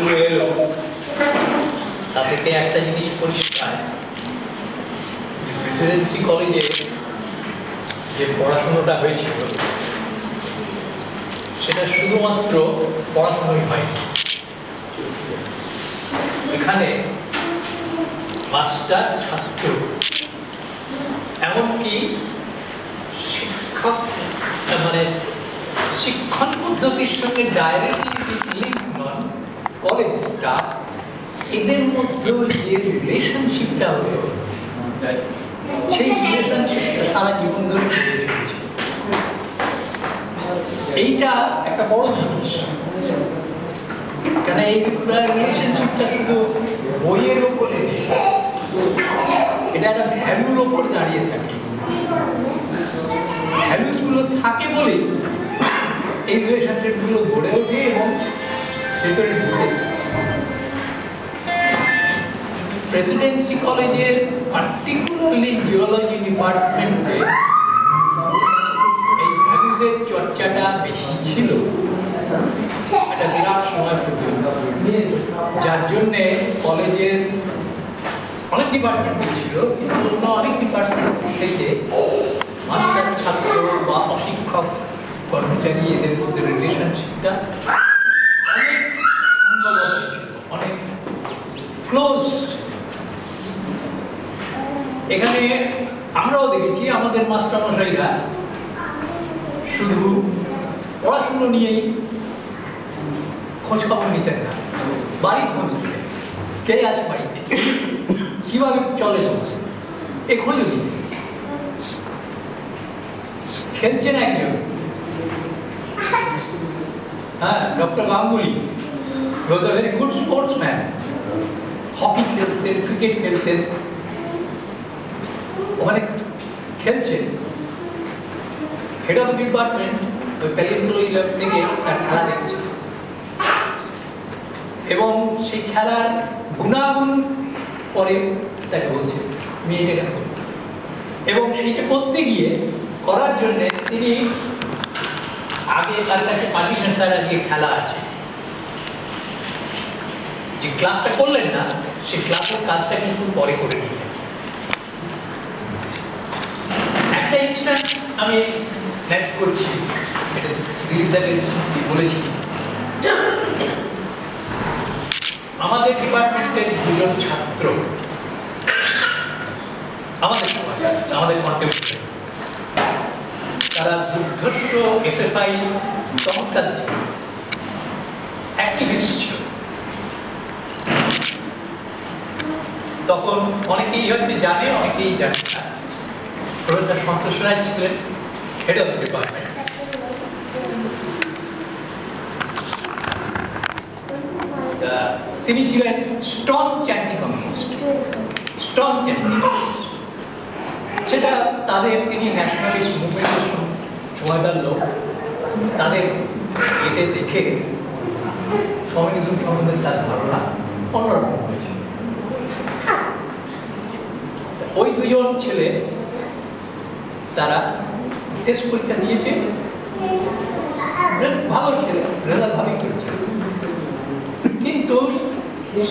শুরু এলো তা থেকে একটা জিনিস পরিষ্কার, প্রেসিডেন্সি কলেজে যে পড়াশোনাটা হয়েছিল সেটা শুধুমাত্র পড়াশোনাই হয়। এখানে মাস্টার ছাত্র এমনকি শিক্ষক মানে শিক্ষণ পদ্ধতির সঙ্গে ডাইরেক্টলি লিঙ্ক নন, কলেজ স্টাফ, এদের মধ্যেও যে রিলেশনশিপটা হলো সেই রিলেশনশিপটা সারা জীবন ধরে চলেছে। এইটা একটা বড় জিনিস, কেন এই রিলেশনশিপটা শুধু বইয়ের ওপরে নেই, এটা একটা ভ্যালুর ওপর দাঁড়িয়ে থাকে। ভ্যালুসগুলো থাকে বলেই এই রিলেশনশিপগুলো গড়ে ওঠে এবং ভেতরে ঢুকে। প্রেসিডেন্সি কলেজের পার্টিকুলারলি জিওলজি ডিপার্টমেন্টে এই ভ্যালুসের চর্চাটা বেশি ছিল একটা বিরাট সময় পর্যন্ত, যার জন্যে কলেজের অনেক ডিপার্টমেন্ট ছিল, কিন্তু অন্য অনেক ডিপার্টমেন্ট থেকে মাস্টার ছাত্র বা অশিক্ষক কর্মচারী এদের মধ্যে রিলেশনশিপটা অনেক ক্লোজ। এখানে আমরাও দেখেছি আমাদের মাস্টারমশাইরা শুধু পড়াশুনো নিয়েই খোঁজ খবর নিতেন না, বাড়ি খোঁজ নিতেন, কে আছে বাড়িতে, কিভাবে চলে এ খোঁজ নিতেন। খেলছেন একজন, হ্যাঁ, doctor Ganguly was a very good sportsman, hockey খেলতেন, ক্রিকেট খেলতেন, ওখানে খেলছেন, হেড অফ ডিপার্টমেন্ট ওই প্যালিন্ড্রোম থেকে তার খেলা দেখছে এবং সেই খেলার গুণাগুণ পরে তাকে বলছে মেয়েটাকে করতে, এবং সেইটা করতে গিয়ে করার জন্য তিনি আগে তার কাছে পারমিশন, স্যার আজকে খেলা আছে, যে ক্লাসটা করলেন না সেই ক্লাসের কাজটা কিন্তু পরে করে নিলেন। একটা ইনস্ট্যান্ট আমি নেট করছি, সেটা দিলীপ দাকে বলেছি। আমাদের ডিপার্টমেন্টের দুজন ছাত্র আমাদের সমাজ, আমাদের কন্টেম্পোরারি, তারা দুর্ধর্ষ এসএফআই চমৎকার অ্যাক্টিভিস্ট ছিল। তখন অনেকেই হয়তো জানে, অনেকেই জানে না, প্রফেসর সন্তোষ রায় ছিলেন হেড অফ ডিপার্টমেন্ট। তিনি ছিলেন স্টনচ অ্যান্টি কমিউনিস্ট, স্টনচ অ্যান্টি কমিউনিস্ট। সেটা তাদের, তিনি ন্যাশনালিস্ট মুভমেন্টের সময়কার লোক, তাদের এতে দেখে কমিউনিজম সম্বন্ধে তার ধারণা অন্যরকম হয়েছে। ওই দুজন ছেলে তারা টেস্ট পরীক্ষা দিয়েছে, ভালো ছেলে, রেজাল্ট ভালোই করেছে, কিন্তু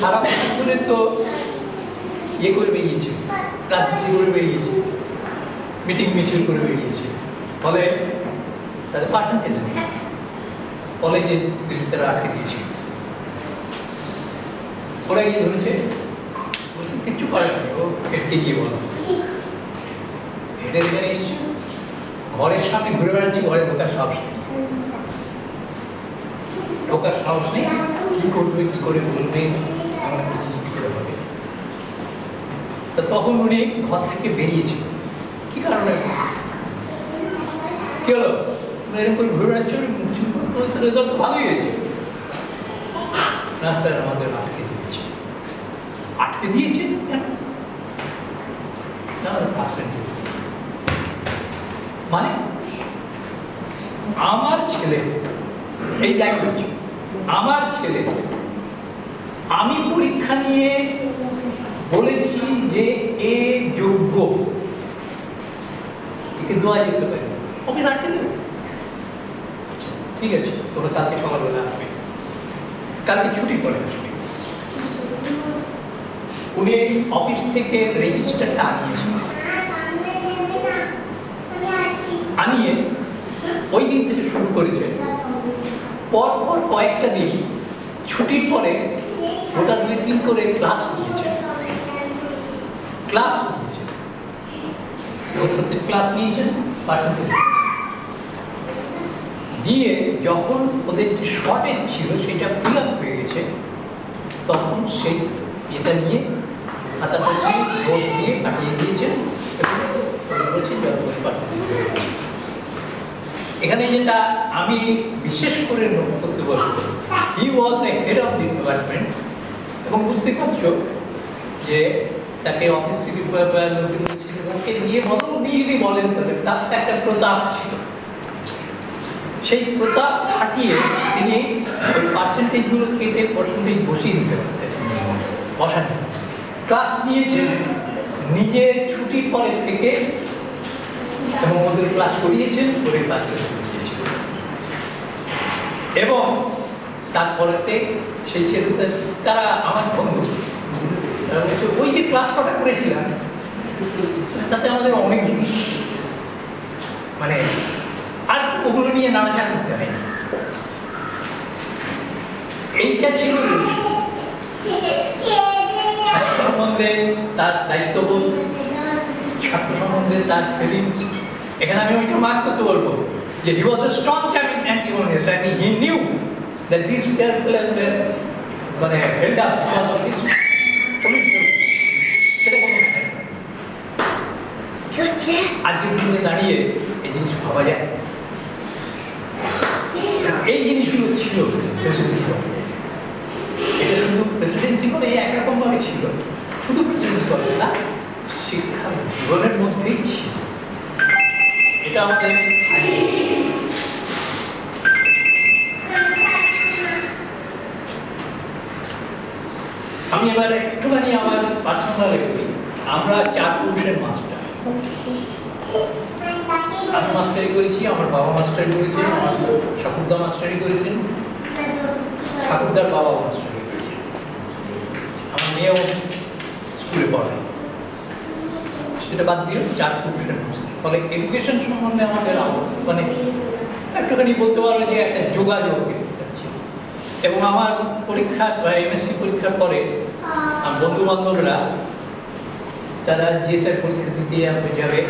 সারা বছর ধরে তো ইয়ে করে বেরিয়েছে, রাজনীতি করে বেরিয়েছে, মিটিং মিছিল করে বেরিয়েছে, ফলে তাদের পার্সেন্টেজ নেই, কলেজে তারা আটকে দিয়েছে। ওরা গিয়ে ধরেছে, বলছেন কিচ্ছু করার নেই, ও হেডকে গিয়ে বলো। হেডের এখানে এসছে, ঘরের সামনে ঘুরে বেড়াচ্ছি, ঘরে ঢোকার সাহস নেই, ঢোকার সাহস নেই, কি করবে, কি করে বলবে, এমন একটা জিনিস কি করে হবে। তা তখন উনি ঘর থেকে বেরিয়েছিল, কি কারণে, কি হলো, এরকম করে ঘুরে বেড়াচ্ছ, রেজাল্ট তো ভালোই হয়েছে। না স্যার, আমাদের আটকে দিয়েছে। আটকে দিয়েছে কেন? পার্সেন্টেজ মানে আমার ছেলে, এই ল্যাঙ্গুয়েজ, আমার ছেলে, আমি পরীক্ষা নিয়ে বলেছি যে এ যোগ্য, একে দেওয়া যেতে পারে, অফিস আটকে দেবে। ঠিক আছে, তোমরা কালকে সকালবেলা আসবে। কালকে ছুটি করে আসবে। উনি অফিস থেকে রেজিস্টারটা আনিয়েছেন, আনিয়ে ওই দিন থেকে শুরু করেছে। পর কয়েকটা দিন ছুটির পরে গোটা 2-3 করে ক্লাস নিয়েছেন, ক্লাস নিয়েছেন দিয়ে যখন ওদের যে শর্টেজ ছিল সেটা ফিল আপ হয়ে গেছে, তখন সেই এটা নিয়ে খাতাটা দিয়ে নোট দিয়ে পাঠিয়ে দিয়েছেন এবং বলছে যতগুলো পার্সেন্টেজ হয়ে গেছে। এখানে যেটা আমি বিশেষ করে নোট করতে বলবো, হি ওয়াজ এ হেড অফ দি ডিপার্টমেন্ট, এবং বুঝতে পারছো যে তাকে অফিস থেকে লোকজন ছিল ওকে নিয়ে বলো, উনি যদি বলেন তাহলে তার একটা প্রতাপ ছিল, সেই প্রতাপ খাটিয়ে তিনি ওই পার্সেন্টেজগুলো কেটে পার্সেন্টেজ বসিয়ে দিতে পারতেন। বসান ক্লাস নিয়েছেন নিজে ছুটির পরে থেকে এবং ওদের ক্লাস করিয়েছেন, করে ক্লাস দিয়েছেন এবং তারপরেতে সেই ছেলেদের তারা আমার বন্ধু, তারা বলছে ওই যে ক্লাস কটা করেছিলাম তাতে আমাদের অনেক জিনিস মানে আর ওগুলো নিয়ে নাড়াচাড়া করতে হয় না। এইটা ছিল সম্বন্ধে তার দায়িত্ববোধ, ছাত্র সম্বন্ধে তার ফিলিংস। এখানে আমি ওইটা মার্ক করতে বলবো যে he was a strong champion anti-communist and he knew that these people were মানে held up because of this political. সেটা কোনো আজকের দিনে দাঁড়িয়ে এই জিনিস ভাবা যায়, এই জিনিসগুলো ছিল প্রেসিডেন্সি। এটা শুধু প্রেসিডেন্সি করে একরকম ভাবে ছিল, শুধু প্রেসিডেন্সি করে না, শিক্ষা জীবনের মধ্যেই ছিল। এটা আমাদের আমি এবার একটুখানি আমার পার্সোনালে করি। আমরা 4 পুরুষের মাস্টার, আমি মাস্টারি করেছি, আমার বাবা মাস্টারি করেছে, আমার ঠাকুরদা মাস্টারি করেছেন, ঠাকুরদার বাবা মাস্টারি করেছেন, আমার মেয়েও স্কুলে পড়ায়। সেটা বাদ দিয়ে 4 পুরুষের মাস্টার। ফলে এডুকেশন সম্বন্ধে আমাদের মানে একটুখানি বলতে পারো যে একটা যোগাযোগ আছে। এবং আমার পরীক্ষা এমএসসি পরীক্ষার পরে আমার বন্ধু বান্ধবরা তারা জিএসআই পরীক্ষা দিতে যাবে,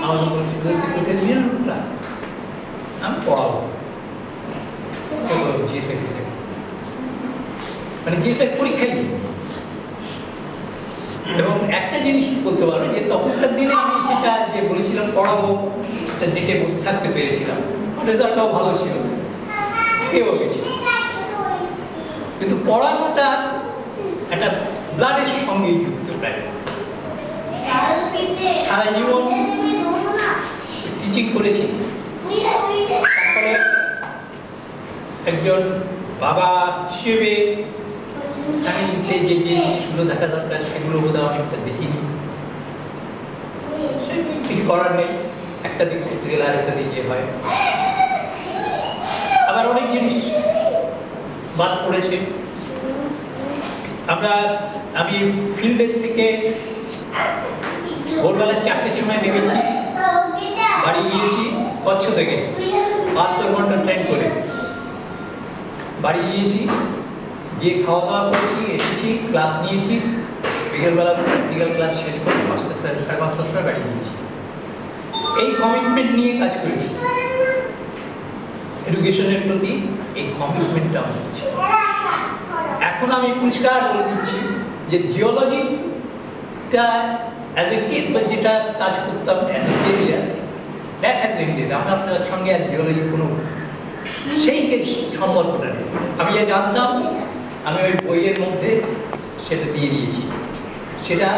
আমাদের পরীক্ষা দিয়ে না আমি পড়াবো জিএসআই, মানে জিএসআই পরীক্ষাই দিই। এবং একটা জিনিস বলতে পারো যে তখনকার দিনে আমি সেটা যে বলেছিলাম পড়াবো, সেটা ডেটে বসে থাকতে পেরেছিলাম, রেজাল্টটাও ভালো ছিল, পেয়েও গেছি। কিন্তু পড়ানোটা একটা ব্লাডের সঙ্গেই যুক্ত, প্রায় সারা জীবন টিচিং করেছি। তারপরে একজন বাবা হিসেবে আমি যে যে জিনিসগুলো দেখা দরকার সেগুলো বোধহয় অনেকটা দেখিনি, কিছু করার নেই, একটা দিক করতে গেলে আরেকটা দিকে হয়। আবার অনেক জিনিস বাদ পড়েছে। আমি ফিল্ডের থেকে ভোরবেলা 4টের সময় নেমেছি, বাড়ি গিয়েছি কচ্ছ থেকে 72 ঘন্টা ট্রেন করে বাড়ি গিয়েছি, গিয়ে খাওয়া দাওয়া করেছি, এসেছি, ক্লাস নিয়েছি, বিকেলবেলা প্র্যাকটিক্যাল ক্লাস শেষ করে 5টার সময় বাড়ি গিয়েছি। এই কমিটমেন্ট নিয়ে কাজ করেছি, এডুকেশনের প্রতি এই কমিটমেন্টটা আমার আছে। এখন আমি পরিষ্কার বলে দিচ্ছি যে জিওলজিটা অ্যাজ এ যেটা কাজ করতাম as a career, that has ended. আমি আপনার সঙ্গে আর জিওলজি কোনো সেই সম্পর্কটা নেই। আমি যা জানতাম আমি ওই বইয়ের মধ্যে সেটা দিয়ে দিয়েছি, সেটা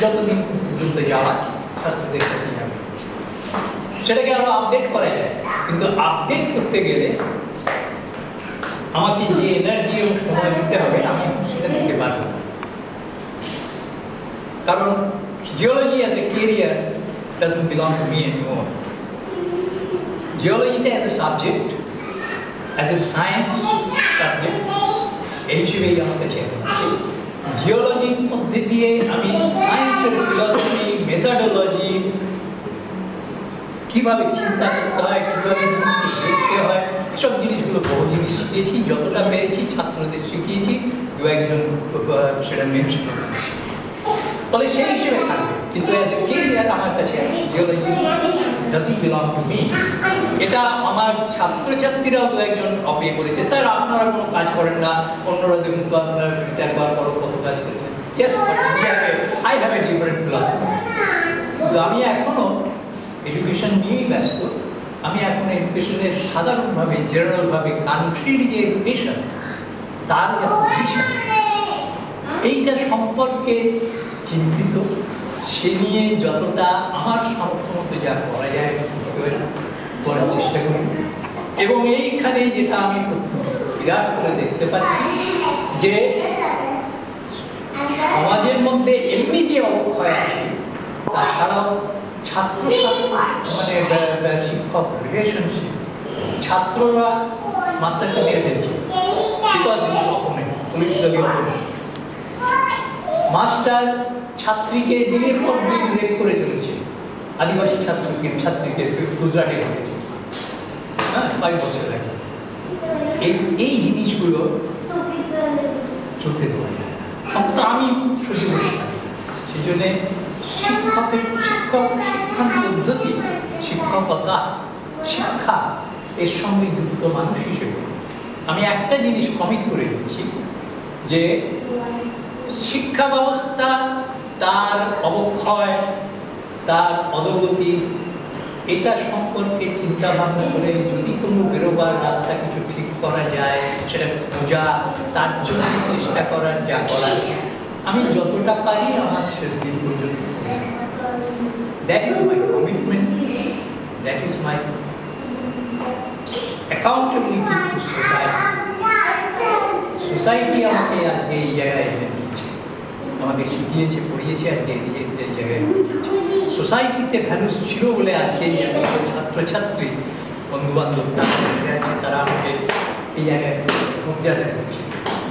যতদিন পর্যন্ত যাওয়া ছাত্রদের কাছে যাবে, সেটাকে আরো আপডেট করা যায়। কিন্তু আপডেট করতে গেলে আমাকে যে এনার্জি এবং সময় দিতে হবে আমি সেটা দিতে পারবো না, কারণ geology as a career doesn't belong to me anymore. Geology as a subject, as a science subject, এই হিসেবেই আমার কাছে আছে। জিওলজির মধ্যে দিয়ে আমি সায়েন্সের ফিলসফি, মেথডোলজি, কীভাবে চিন্তা করতে হয়, কীভাবে জিনিসকে দেখতে হয়, এসব জিনিসগুলো বহু জিনিস শিখেছি। যতটা পেরেছি ছাত্রদের শিখিয়েছি, দু একজন সেটা মেনশন করেছি। ফলে সেই হিসেবে থাকবে, কিন্তু অ্যাজ এ কেরিয়ার আমার কাছে geology doesn't belong to me. এটা আমার ছাত্রছাত্রীরাও দু একজন অপে করেছে, স্যার আপনারা কোনো কাজ করেন না, অন্যরা দেখুন তো আপনারা রিটায়ার করার পরও কত কাজ করছেন। Yes, but I have a different philosophy. কিন্তু আমি এখনও এডুকেশন নিয়েই ব্যস্ত। আমি এখন এডুকেশনের সাধারণভাবে, জেনারেলভাবে কান্ট্রির যে এডুকেশন, তার যে পজিশন, এইটা সম্পর্কে চিন্তিত। সে নিয়ে যতটা আমার সামর্থ্য মতো যা করা যায় করার চেষ্টা করি। এবং এইখানে যেটা আমি বিরাট করে দেখতে পাচ্ছি যে সমাজের মধ্যে এমনি যে অবক্ষয় আছে, তাছাড়াও ছাত্র মানে শিক্ষক রিলেশনশিপ, ছাত্ররা মাস্টারকে মেরে ফেলছে, because opponent, politically opponent. Master ছাত্রীকে দিনের পর দিন রেপ করে চলেছে। আদিবাসী ছাত্রীকে গুজরাটে ঘটেছে, হ্যাঁ, 5 বছর আগে। এই জিনিসগুলো চলতে দেওয়া যায়, অন্তত আমি সহ্য করি। সেই জন্যে শিক্ষা পদ্ধতি, শিক্ষকতা, শিক্ষা এর সঙ্গে যুক্ত মানুষ হিসেবে আমি একটা জিনিস কমিট করে দিচ্ছি যে শিক্ষা ব্যবস্থা, তার অবক্ষয়, তার অধোগতি, এটা সম্পর্কে চিন্তা ভাবনা করে যদি কোনো বেরোবার রাস্তা কিছু ঠিক করা যায়, সেটা খোঁজা, তার জন্য চেষ্টা করার, যা করার আমি যতটা পারি আমার শেষ দিন পর্যন্ত। That is my commitment, that is my accountability two society. Society আমাকে আজকে এই জায়গায় এনে দিয়েছে, আমাকে শিখিয়েছে, পড়িয়েছে, আজকে এই জায়গায় সোসাইটিতে ভ্যালুস ছিল বলে আজকে এই ছাত্রছাত্রী বন্ধুবান্ধব আছে, তারা আমাকে এই জায়গায় মর্যাদা দিচ্ছে।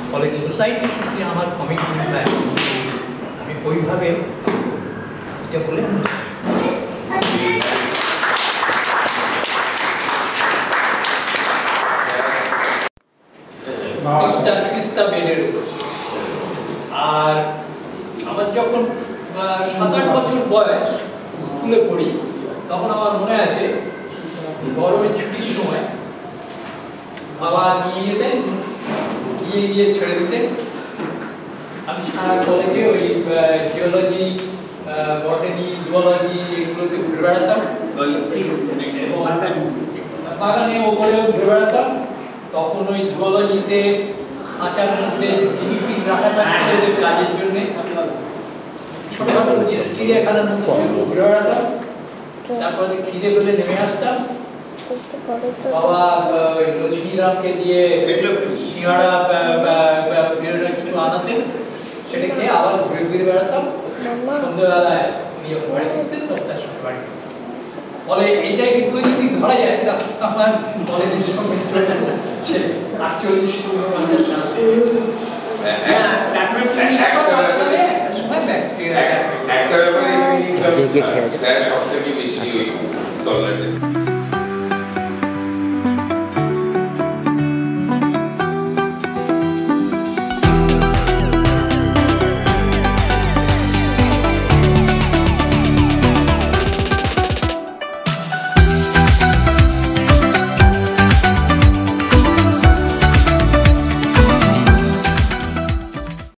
ফলে সোসাইটির প্রতি আমার কমিটমেন্ট, আমি ওইভাবে এটা বলে বেডের উপর। আর আমার যখন 7-8 বছর বয়স, স্কুলে পড়ি, তখন আমার মনে আছে গরমের ছুটির সময় বাবা নিয়ে যেতেন, গিয়ে ছেড়ে দিতেন। আমি সারা কলেজে ওই জিওলজি, বটানি, জুওলজি এগুলোতে ঘুরে বেড়াতাম, বাগানে ওপরেও ঘুরে বেড়াতাম। তখন ওই জুওলজিতে খাঁচার মধ্যে জিনিস রাখা থাকতো ওদের কাজের জন্যে, ছোটখাটো চিড়িয়াখানার মধ্যে ঘুরে বেড়াতাম। তারপরে খিদে পেলে নেমে আসতাম, বাবা লক্ষ্মীরামকে দিয়ে সিঙ্গাড়া কিছু আনাতেন, সেটা খেয়ে আবার ঘুরে ঘুরে বেড়াতাম। সন্ধ্যেবেলায় নিয়ে বাড়ি ফিরতেন, তার সঙ্গে বাড়ি। ফলে এইটাই কিন্তু যদি ধরা যায়, আমার কলেজের সঙ্গে 48 সবথেকে বেশি